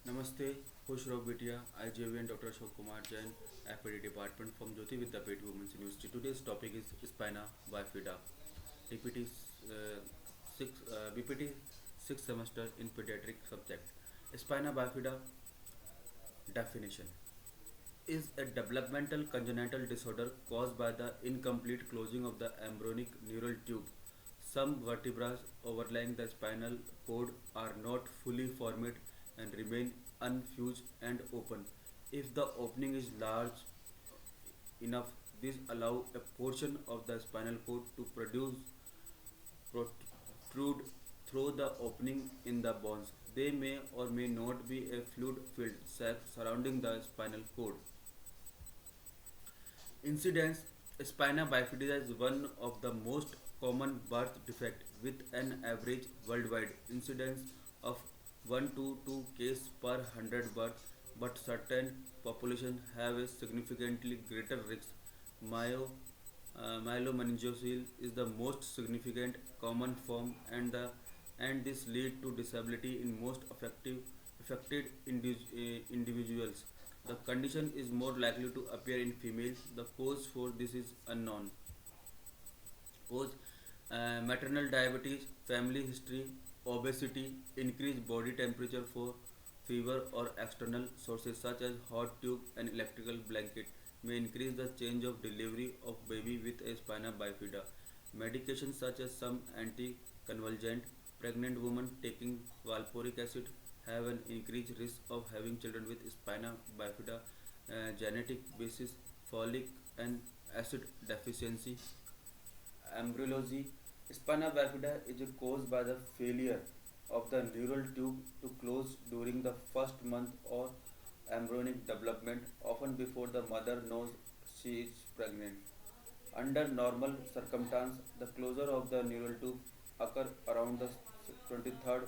नमस्ते, खुश रहो बिटिया. I JVN Dr. Ashok Kumar Jain, FPD Department from Jyoti Vidyapeeth Women's University. Today's topic is spina bifida. DPT BPT 6th semester in pediatric subject. Spina bifida definition is a developmental congenital disorder caused by the incomplete closing of the embryonic neural tube. Some vertebrae overlying the spinal cord are not fully formed and remain unfused and open. If the opening is large enough, this allows a portion of the spinal cord to protrude through the opening in the bones. They may or may not be a fluid-filled sac surrounding the spinal cord. Incidence: spina bifida is one of the most common birth defect with an average worldwide incidence of 1 to 2 cases per 100 birth, but certain populations have a significantly greater risk. Myo, Myelomeningocele is the most significant common form and this lead to disability in most affected individuals. The condition is more likely to appear in females. The cause for this is unknown. Cause: maternal diabetes, family history, obesity, increased body temperature for fever or external sources such as hot tube and electrical blanket may increase the change of delivery of baby with a spina bifida. Medications such as some anticonvulsant, pregnant women taking valproic acid have an increased risk of having children with spina bifida. Genetic basis: folic and acid deficiency. Embryology: spina bifida is caused by the failure of the neural tube to close during the first month or embryonic development, often before the mother knows she is pregnant. Under normal circumstances, the closure of the neural tube occurs around the 23rd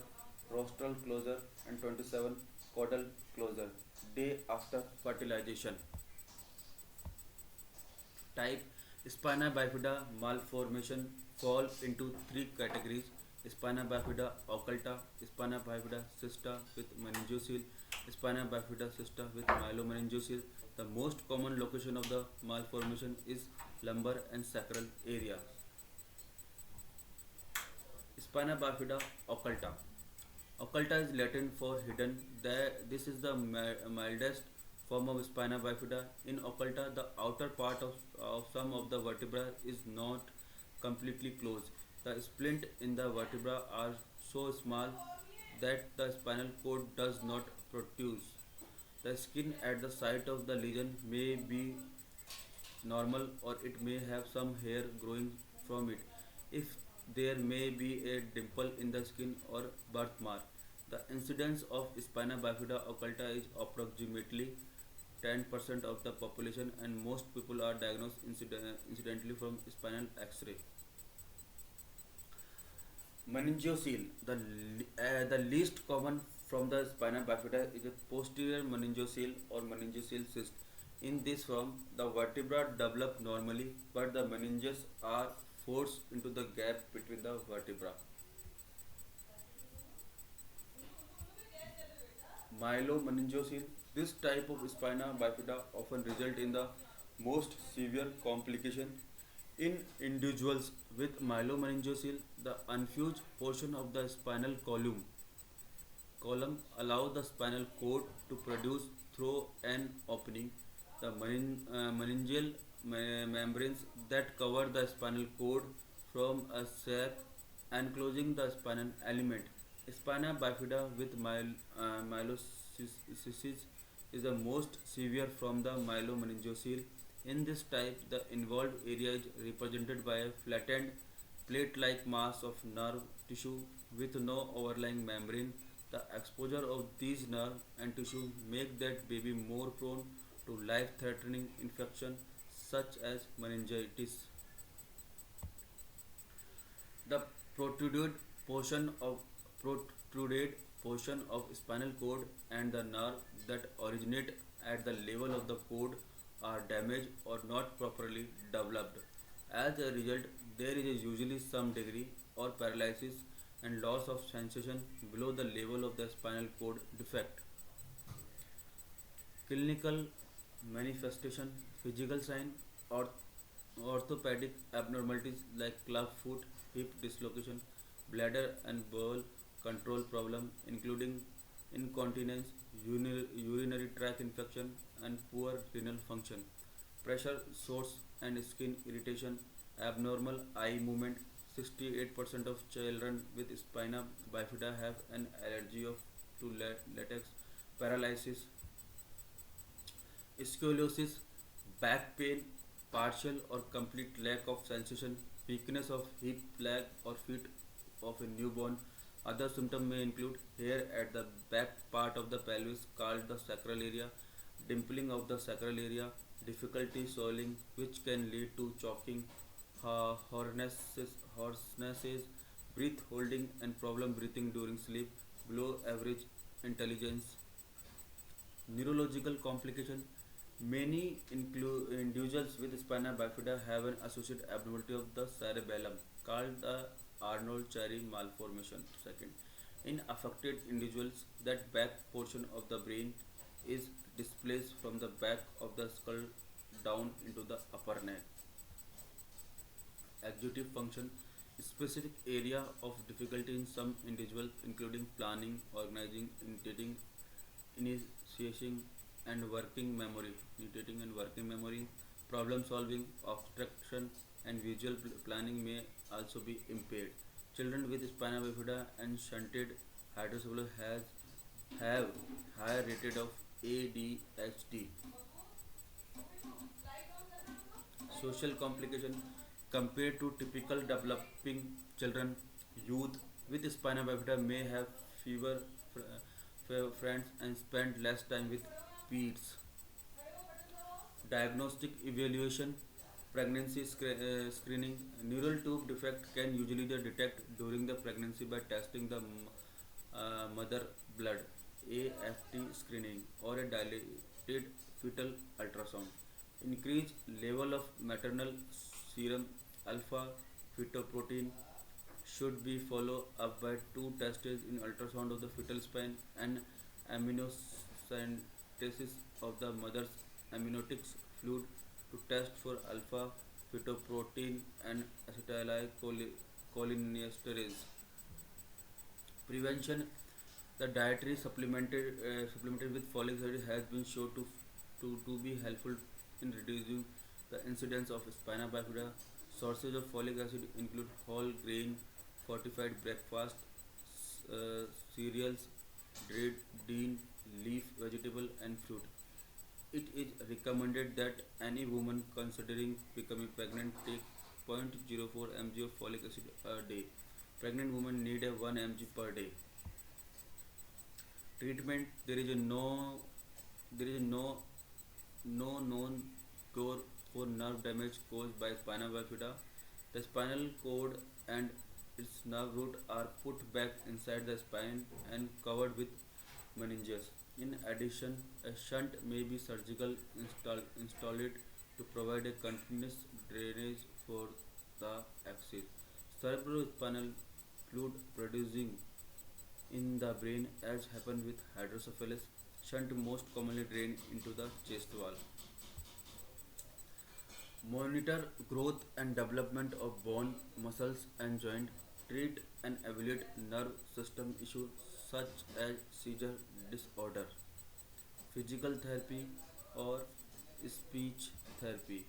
rostral closure and 27th caudal closure day after fertilization. Type: spina bifida malformation fall into three categories: spina bifida occulta, spina bifida cysta with meningocele, spina bifida cysta with myelomeningocele. The most common location of the malformation is lumbar and sacral area. Spina bifida occulta. Occulta is Latin for hidden. This is the mildest form of spina bifida. In occulta, the outer part of some of the vertebrae is not completely closed. The splint in the vertebra are so small that the spinal cord does not protrude. The skin at the site of the lesion may be normal or it may have some hair growing from it. If there may be a dimple in the skin or birthmark. The incidence of spina bifida occulta is approximately 10% of the population, and most people are diagnosed incidentally from spinal X-ray. Meningocele. The least common from the spina bifida is a posterior meningocele or meningocele cyst. In this form, the vertebra develop normally, but the meninges are forced into the gap between the vertebra. Myelomeningocele. This type of spina bifida often result in the most severe complication. In individuals with myelomeningocele, the unfused portion of the spinal column allow the spinal cord to produce through an opening. The meningeal membranes that cover the spinal cord from a sac enclosing the spinal element. Spina bifida with myelocysis is the most severe from the myelomeningocele. In this type, the involved area is represented by a flattened plate-like mass of nerve tissue with no overlying membrane. The exposure of these nerve and tissue make that baby more prone to life-threatening infection such as meningitis. The protruded portion of protruded portion of spinal cord and the nerve that originate at the level of the cord are damaged or not properly developed. As a result, there is usually some degree or paralysis and loss of sensation below the level of the spinal cord defect. Clinical manifestation, physical sign, or orthopedic abnormalities like club foot, hip dislocation, bladder and bowel control problem, including incontinence, urinary tract infection, and poor renal function. Pressure sores and skin irritation, abnormal eye movement. 68% of children with spina bifida have an allergy to latex. Paralysis, scoliosis, back pain, partial or complete lack of sensation, weakness of hip, leg, or feet of a newborn. Other symptoms may include hair at the back part of the pelvis called the sacral area, dimpling of the sacral area, difficulty swallowing, which can lead to choking, hoarseness, breath holding, and problem breathing during sleep, below average intelligence. Neurological complication. Many individuals with spina bifida have an associated abnormality of the cerebellum called the Arnold-Chiari malformation. Second, in affected individuals, that back portion of the brain is displaced from the back of the skull down into the upper neck. Executive function. Specific area of difficulty in some individuals, including planning, organizing, initiation, and working memory, problem solving, abstraction, and visual planning may also be impaired. Children with spina bifida and shunted hydrocephalus have higher rated of ADHD. Social complication. Compared to typical developing children, youth with spina bifida may have fewer friends and spend less time with peers. Diagnostic evaluation, pregnancy screening. Neural tube defect can usually be detected during the pregnancy by testing the mother blood, AFT screening, or a dilated fetal ultrasound. Increased level of maternal serum alpha fetoprotein should be followed up by two tests in ultrasound of the fetal spine and amniocentesis of the mother's amniotic fluid to test for alpha fetoprotein and acetylcholinesterase. Prevention. The dietary supplemented with folic acid has been shown to be helpful in reducing the incidence of spina bifida. Sources of folic acid include whole grain fortified breakfast, cereals, dried leaf vegetable, and fruit. It is recommended that any woman considering becoming pregnant take 0.04 mg of folic acid a day. Pregnant women need a 1 mg per day. Treatment. There is no known cure for nerve damage caused by spina bifida. The spinal cord and its nerve root are put back inside the spine and covered with meninges. In addition, a shunt may be surgical installed to provide a continuous drainage for the axis. Cerebrospinal fluid producing in the brain, as happens with hydrocephalus, shunt most commonly drain into the chest wall. Monitor growth and development of bone, muscles, and joint. Treat and evaluate nerve system issues such as seizure disorder, physical therapy, or speech therapy.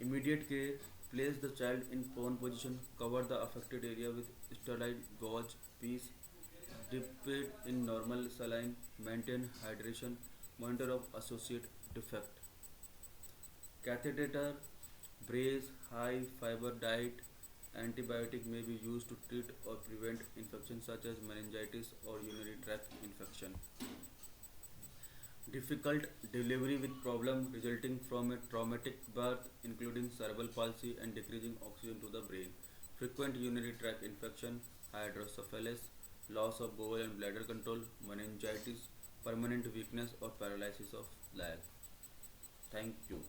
Immediate care. Place the child in prone position. Cover the affected area with sterile gauze piece. Dip it in normal saline. Maintain hydration. Monitor of associate defect. Catheter, brace, high fiber diet, antibiotic may be used to treat or prevent infections such as meningitis or urinary tract infection. Difficult delivery with problem resulting from a traumatic birth, including cerebral palsy and decreasing oxygen to the brain. Frequent urinary tract infection, hydrocephalus, loss of bowel and bladder control, meningitis, permanent weakness or paralysis of leg. Thank you.